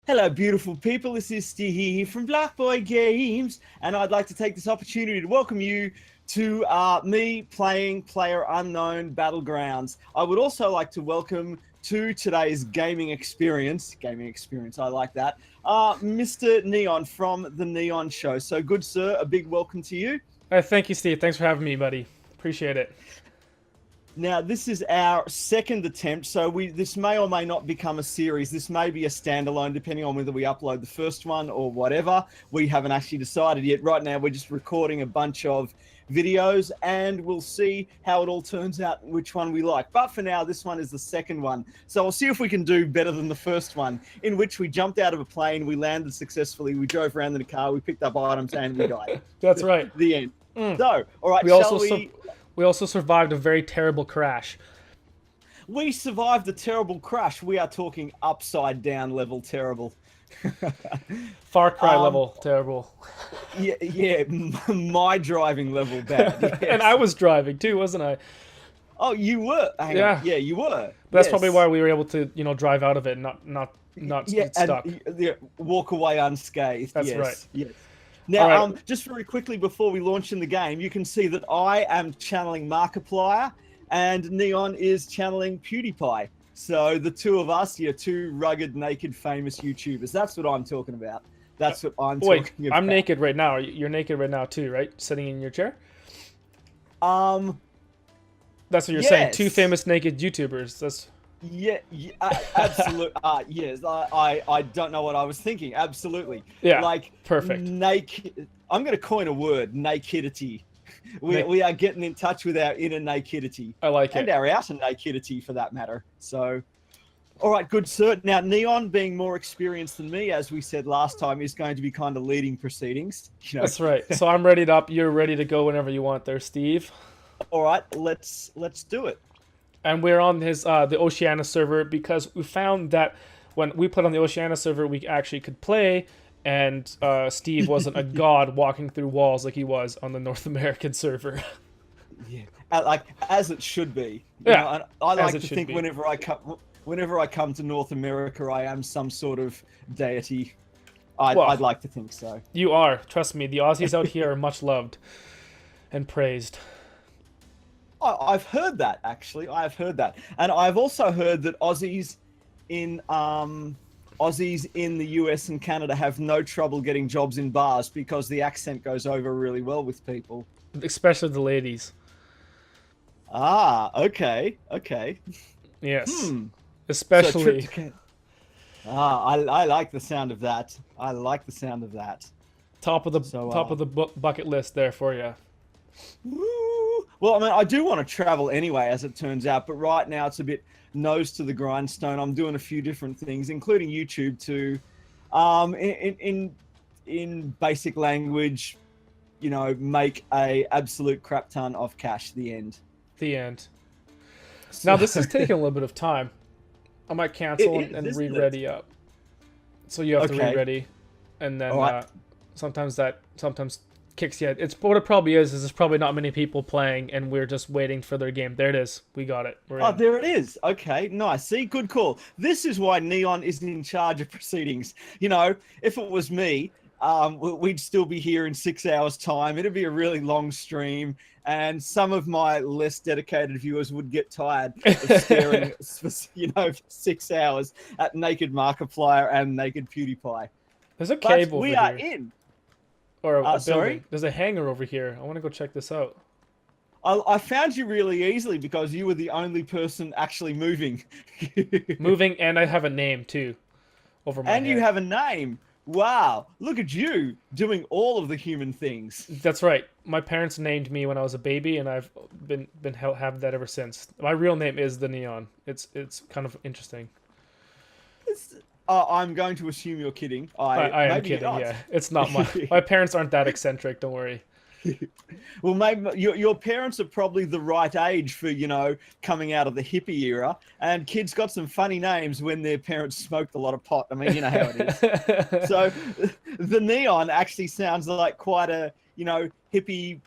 Hello, beautiful people. This is Steve here from BlockBoyGames, and I'd like to take this opportunity to welcome you to me playing PlayUnknown Battlegrounds. I would also like to welcome to today's gaming experience, I like that, Mr. Neon from The Neon Show. So good, sir, a big welcome to you. Thank you, Steve. Thanks for having me, buddy. Appreciate it. Now, this is our second attempt, so this may or may not become a series. This may be a standalone, depending on whether we upload the first one or whatever. We haven't actually decided yet. Right now, we're just recording a bunch of videos, and we'll see how it all turns out and which one we like. But for now, this one is the second one. So we'll see if we can do better than the first one, in which we jumped out of a plane, we landed successfully, we drove around in a car, we picked up items, and we died. That's right. The end. So, all right, We also survived a very terrible crash. We survived a terrible crash. We are talking upside down level terrible. Far Cry level terrible. Yeah, my driving level bad. Yes. And I was driving too, wasn't I? Oh, you were. Hang on. Yeah, you were. That's probably why we were able to, drive out of it, and not get stuck. And, walk away unscathed. That's right. Yes. Now, just very quickly before we launch in the game, you can see that I am channeling Markiplier and Neon is channeling PewDiePie. So the two of us, two rugged, naked, famous YouTubers. That's what I'm talking about. That's what I'm talking about. I'm naked right now. You're naked right now too, right? Sitting in your chair? That's what you're saying. Two famous naked YouTubers. That's... Yeah, absolutely. Yes, I don't know what I was thinking. Absolutely. Yeah. Like perfect. Naked. I'm going to coin a word. Nakedity. We are getting in touch with our inner nakedity. I like it. And our outer nakedity, for that matter. So, all right, good, sir. Now, Neon, being more experienced than me, as we said last time, is going to be kind of leading proceedings. That's right. So I'm ready up. You're ready to go whenever you want, there, Steve. All right, let's do it. And we're on the Oceania server because we found that when we played on the Oceania server, we actually could play, and Steve wasn't a god walking through walls like he was on the North American server. Yeah, like as it should be. Yeah, I like to think whenever I come to North America, I am some sort of deity. I'd like to think so. You are. Trust me, the Aussies out here are much loved and praised. I've heard that, actually. I've heard that. And I've also heard that Aussies in the US and Canada have no trouble getting jobs in bars because the accent goes over really well with people. Especially the ladies. Ah, okay. Yes. Especially. So I like the sound of that. I like the sound of that. Top of the bucket list there for you. Woo! Well, I mean, I do want to travel anyway, as it turns out, but right now it's a bit nose to the grindstone. I'm doing a few different things, including YouTube, to, in basic language, make a absolute crap ton of cash. The end. The end. Now, this is taking a little bit of time. I might cancel and re-ready up. So you have to re-ready, and then sometimes kicks you. It's what it probably is there's probably not many people playing, and we're just waiting for their game. There it is. We got it. We're in. There it is. Okay, nice. See, good call. This is why Neon is in charge of proceedings. If it was me, we'd still be here in 6 hours' time. It'd be a really long stream, and some of my less dedicated viewers would get tired of staring, for 6 hours at naked Markiplier and naked PewDiePie. There's a cave over here. We are in. Or a building. Sorry? There's a hangar over here. I want to go check this out. I found you really easily because you were the only person actually moving. Moving, and I have a name too. Over my head. And you have a name. Wow. Look at you doing all of the human things. That's right. My parents named me when I was a baby, and I've been having that ever since. My real name is the Neon. It's kind of interesting. I'm going to assume you're kidding. I am kidding, yeah. It's not my parents aren't that eccentric, don't worry. Well, maybe your parents are probably the right age for, coming out of the hippie era, and kids got some funny names when their parents smoked a lot of pot. I mean, you know how it is. So the Neon actually sounds like quite a, hippie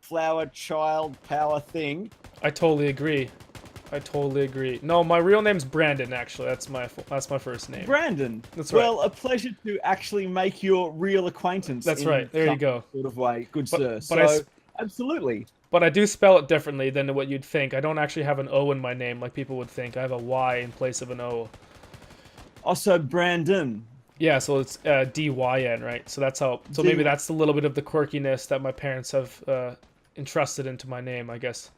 flower child power thing. I totally agree. I totally agree. No, my real name's Brandon. Actually, that's my first name. Brandon. That's right. Well, a pleasure to actually make your real acquaintance. That's right. There you go. Sort of way, good sir. Absolutely. But I do spell it differently than what you'd think. I don't actually have an O in my name like people would think. I have a Y in place of an O. Also, Brandon. Yeah, so it's D-Y-N, right? So that's how. So maybe that's a little bit of the quirkiness that my parents have entrusted into my name, I guess.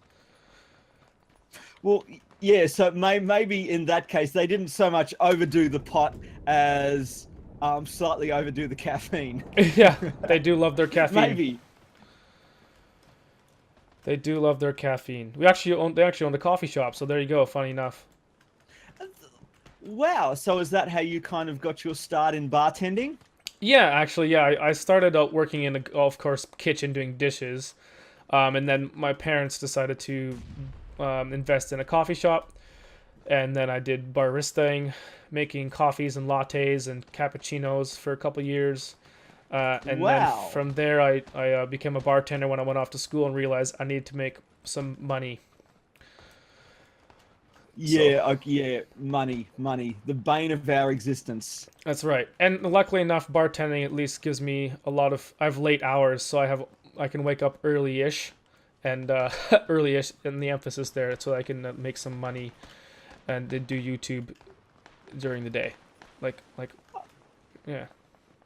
Well, yeah. So maybe in that case, they didn't so much overdo the pot as slightly overdo the caffeine. Yeah, they do love their caffeine. Maybe. They do love their caffeine. They actually own a coffee shop, so there you go. Funny enough. Wow. So is that how you kind of got your start in bartending? Yeah, actually, yeah. I started out working in a golf course kitchen doing dishes, and then my parents decided to invest in a coffee shop, and then I did baristaing, making coffees and lattes and cappuccinos for a couple years. And then from there, I became a bartender when I went off to school and realized I needed to make some money. Yeah, yeah, money, the bane of our existence. That's right. And luckily enough, bartending at least gives me a lot of. I have late hours, so I can wake up early-ish, and early-ish, and the emphasis there, so I can make some money, and then do YouTube during the day, like, yeah,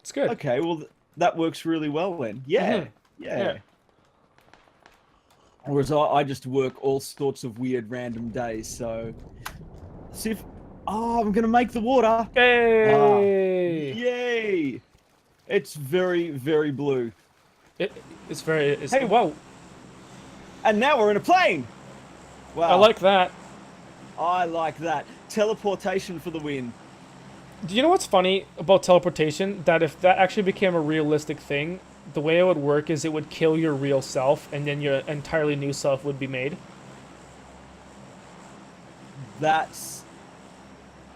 it's good. Okay, well. That works really well then. Yeah, yeah. Whereas I just work all sorts of weird random days. So, see if I'm gonna make the water. Hey! Yay! It's very, very blue. It's very. Hey, whoa! And now we're in a plane. Wow! I like that. I like that. Teleportation for the win. Do you know what's funny about teleportation? That if that actually became a realistic thing, the way it would work is it would kill your real self, and then your entirely new self would be made. That's...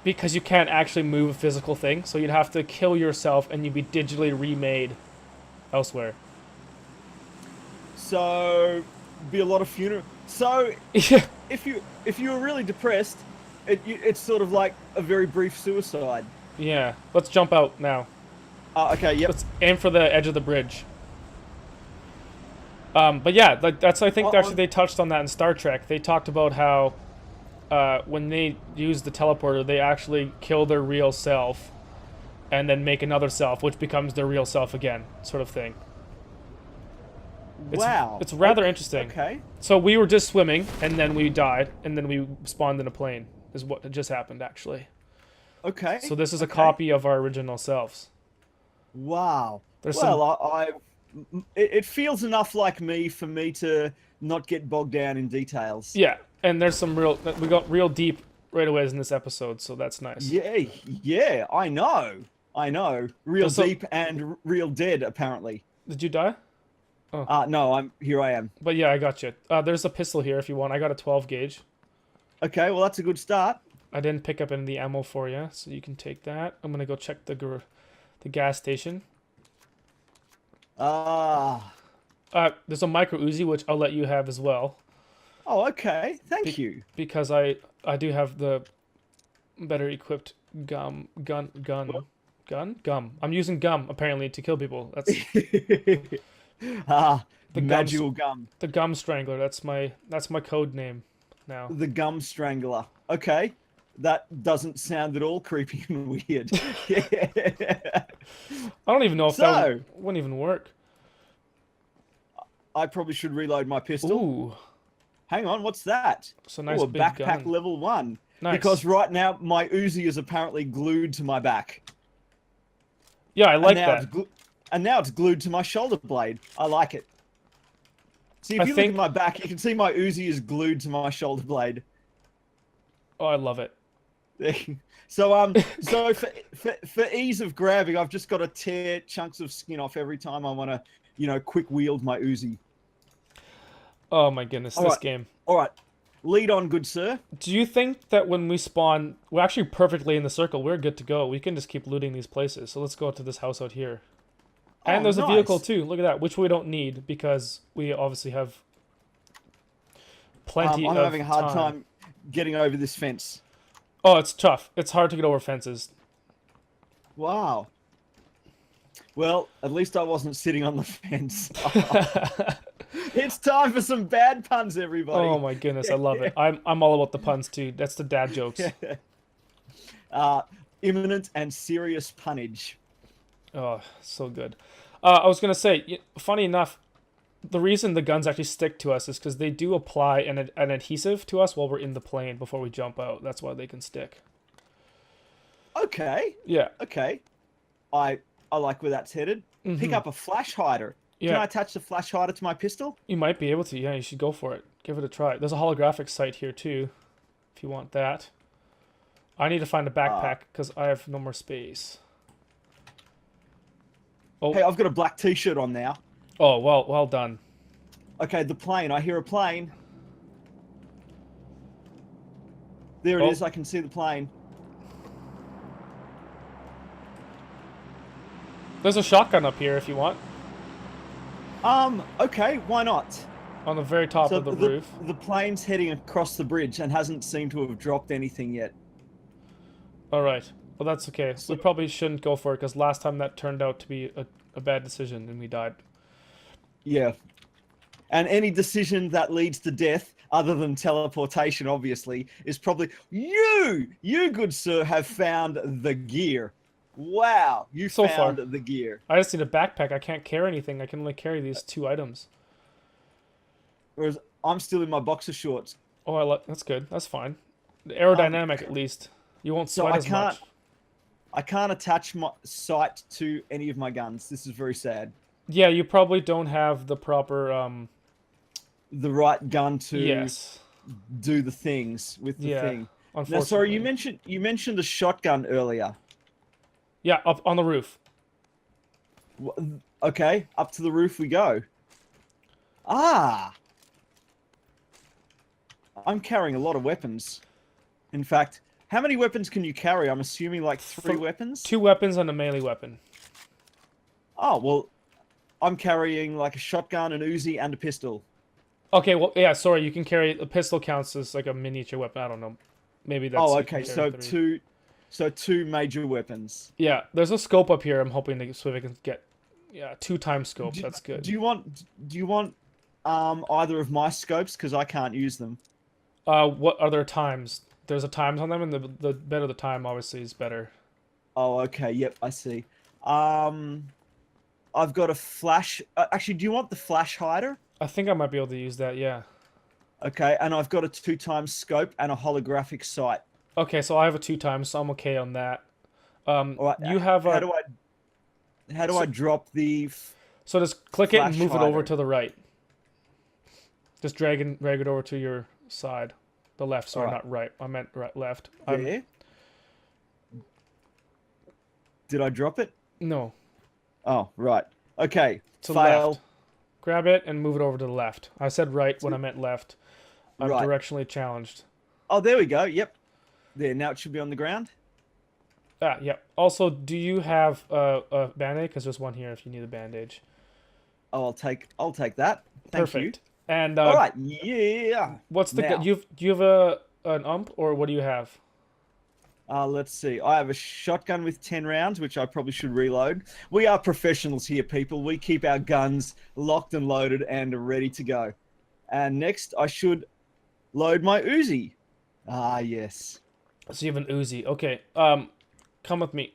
Because you can't actually move a physical thing, so you'd have to kill yourself, and you'd be digitally remade elsewhere. So, be a lot of funeral. So, yeah. if you were really depressed, it's sort of like a very brief suicide. Yeah. Let's jump out now. Okay, yep. Let's aim for the edge of the bridge. But yeah, like I think actually they touched on that in Star Trek. They talked about how when they use the teleporter, they actually kill their real self and then make another self, which becomes their real self again, sort of thing. Wow. It's rather interesting. Okay. So we were just swimming, and then we died, and then we spawned in a plane, is what just happened, actually. Okay. So this is a copy of our original selves. Wow. It feels enough like me for me to not get bogged down in details. Yeah, and there's some we got real deep right away in this episode, so that's nice. Yeah, I know. Real deep and real dead, apparently. Did you die? Oh. No, here I am. But yeah, I got you. There's a pistol here if you want. I got a 12 gauge. Okay, well that's a good start. I didn't pick up any of the ammo for you, so you can take that. I'm gonna go check the gas station. There's a micro Uzi, which I'll let you have as well. Oh, okay. Thank you. Because I do have the better equipped gun. I'm using gum apparently to kill people. That's the magical gum. The gum strangler. That's my code name now. The gum strangler. Okay. That doesn't sound at all creepy and weird. I don't even know if that wouldn't even work. I probably should reload my pistol. Ooh. Hang on, what's that? It's a nice big backpack gun. level 1. Nice. Because right now my Uzi is apparently glued to my back. Yeah, I like that. And now it's glued to my shoulder blade. I like it. See, if you look at my back, you can see my Uzi is glued to my shoulder blade. Oh, I love it. So for ease of grabbing, I've just got to tear chunks of skin off every time I want to, quick wield my Uzi. Oh my goodness, this game. All right, lead on, good sir. Do you think that when we spawn, we're actually perfectly in the circle? We're good to go. We can just keep looting these places. So let's go to this house out here. And there's a vehicle too. Look at that, which we don't need because we obviously have plenty of time. I'm having a hard time getting over this fence? Oh, it's tough. It's hard to get over fences. Wow. Well, at least I wasn't sitting on the fence. It's time for some bad puns, everybody. Oh my goodness, I love it. I'm all about the puns too. That's the dad jokes. Imminent and serious punnage. Oh, so good. I was gonna say, funny enough, the reason the guns actually stick to us is because they do apply an adhesive to us while we're in the plane before we jump out. That's why they can stick. Okay. Yeah. Okay. I like where that's headed. Pick up a flash hider. Yeah. Can I attach the flash hider to my pistol? You might be able to. Yeah, you should go for it. Give it a try. There's a holographic sight here too, if you want that. I need to find a backpack because I have no more space. Oh. Hey, I've got a black t-shirt on now. Oh, well done. Okay, the plane. I hear a plane. There it is. I can see the plane. There's a shotgun up here if you want. Okay, why not? On the very top of the roof. The plane's heading across the bridge and hasn't seemed to have dropped anything yet. Alright. Well, that's okay. So we probably shouldn't go for it because last time that turned out to be a bad decision and we died. Yeah. And any decision that leads to death, other than teleportation, obviously, is probably... You, good sir, have found the gear. Wow, you found the gear. I just need a backpack. I can't carry anything. I can only carry these 2 items. Whereas I'm still in my boxer shorts. Oh, that's good. That's fine. The aerodynamic, at least. You won't sweat as much. I can't attach my sight to any of my guns. This is very sad. Yeah, you probably don't have the proper... the right gun to do the things with the thing. Unfortunately. Now, sorry, you mentioned a shotgun earlier. Yeah, up on the roof. Okay, up to the roof we go. Ah! I'm carrying a lot of weapons. In fact, how many weapons can you carry? I'm assuming like 3 weapons? 2 weapons and a melee weapon. Oh, well, I'm carrying like a shotgun, an Uzi, and a pistol. Okay, well, yeah, sorry, you can carry... A pistol counts as like a miniature weapon. I don't know. Maybe that's... Oh, okay, so 2 major weapons. Yeah, there's a scope up here. I'm hoping to so I can get 2 times scope. That's good. Do you want either of my scopes because I can't use them? What are there times? There's a times on them, and the better the time obviously is better. Oh, okay. Yep, I see. I've got a flash. Actually, do you want the flash hider? I think I might be able to use that. Yeah. Okay, and I've got a 2 times scope and a holographic sight. Okay, so I have a 2 times, so I'm okay on that. Right, you have a... How do I drop the... So just click it and move it over to the right. Just drag it over to your side. The left, sorry, not right. I meant right, left. There? Did I drop it? No. Oh, right. Okay, to fail. Left. Grab it and move it over to the left. I said right when I meant left. I'm directionally challenged. Oh, there we go. Yep. There, now it should be on the ground. Ah, yep. Also, do you have a band-aid? Because there's one here if you need a bandage. Oh, I'll take that. Thank you. And all right, yeah. What's the do you have an ump or what do you have? Let's see. I have a shotgun with 10 rounds, which I probably should reload. We are professionals here, people. We keep our guns locked and loaded and ready to go. And next, I should load my Uzi. Ah, yes. So you have an Uzi. Okay. Come with me.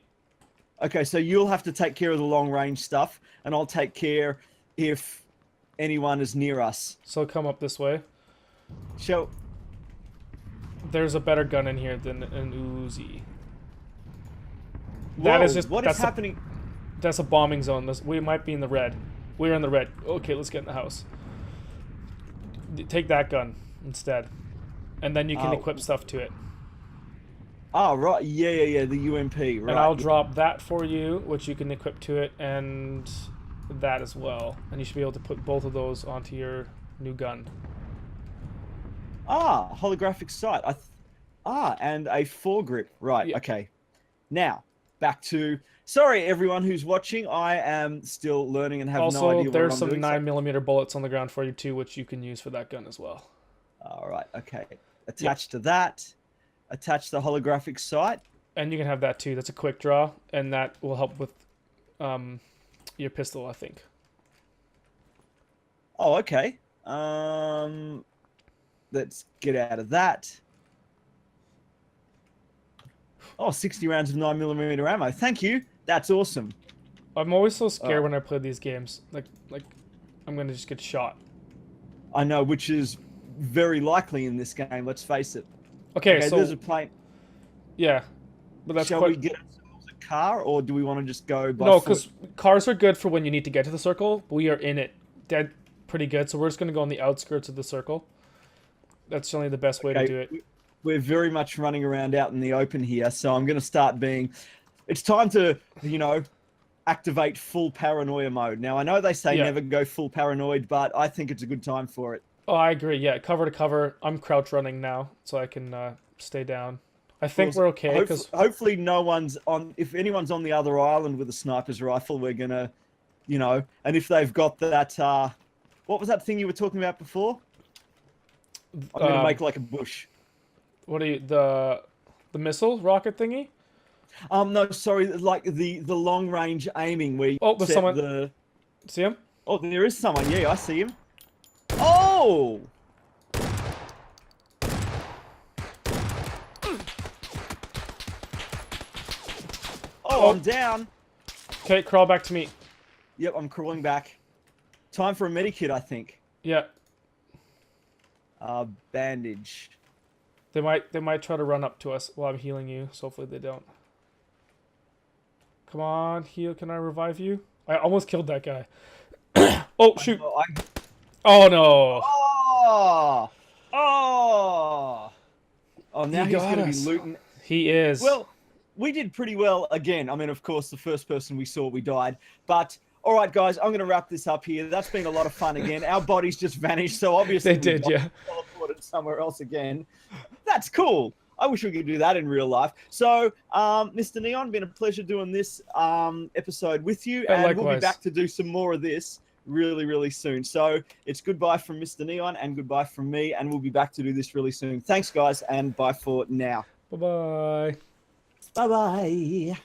Okay, so you'll have to take care of the long-range stuff, and I'll take care if anyone is near us. So come up this way. Shall... There's a better gun in here than an Uzi. Whoa, that is just... What is happening? That's a bombing zone. We might be in the red. We're in the red. Okay, let's get in the house. Take that gun instead. And then you can equip stuff to it. Oh, right. Yeah. The UMP. Right. And I'll drop that for you, which you can equip to it, and that as well. And you should be able to put both of those onto your new gun. Ah, holographic sight. And a foregrip. Right, yeah. Okay. Now, back to... Sorry, everyone who's watching. I am still learning and have no idea what I'm doing. Also, there's some 9mm bullets on the ground for you, too, which you can use for that gun as well. All right, okay. Attached to that, attach the holographic sight. And you can have that too. That's a quick draw, and that will help with your pistol, I think. Oh, okay. Let's get out of that. Oh, 60 rounds of 9mm ammo. Thank you. That's awesome. I'm always so scared when I play these games. Like I'm gonna just get shot. I know, which is very likely in this game. Let's face it. Okay, so there's a plane. Yeah, but that's Shall we get ourselves a car, or do we want to just go by No, foot? because cars are good for when you need to get to the circle. But we are in it dead pretty good, so we're just gonna go on the outskirts of the circle. That's generally the best way to do it. We're very much running around out in the open here, so I'm going to start being... It's time to, activate full paranoia mode. Now, I know they say never go full paranoid, but I think it's a good time for it. Oh, I agree. Yeah, cover to cover. I'm crouch running now, so I can stay down. I think we're okay. Hopefully no one's on... If anyone's on the other island with a sniper's rifle, we're going to, And if they've got that... what was that thing you were talking about before? I'm going to make like a bush. What are you... The missile rocket thingy? No, sorry, like the long range aiming where you there's someone. See him? Oh, there is someone. Yeah, I see him. Oh! Oh, I'm down. Okay, crawl back to me. Yep, I'm crawling back. Time for a medikit, I think. Yeah. Bandage. They might try to run up to us while I'm healing you, so hopefully they don't. Come on, heal. Can I revive you? I almost killed that guy. Oh, shoot. Oh, no. Oh! Oh! Oh, now he's going to be looting. He is. Well, we did pretty well again. I mean, of course, the first person we saw, we died. But, all right, guys, I'm going to wrap this up here. That's been a lot of fun again. Our bodies just vanished, so obviously they did, yeah. Teleported somewhere else again. That's cool. I wish we could do that in real life. So, Mr. Neon, been a pleasure doing this episode with you. And likewise. We'll be back to do some more of this really, really soon. So, it's goodbye from Mr. Neon and goodbye from me. And we'll be back to do this really soon. Thanks, guys, and bye for now. Bye-bye. Bye-bye.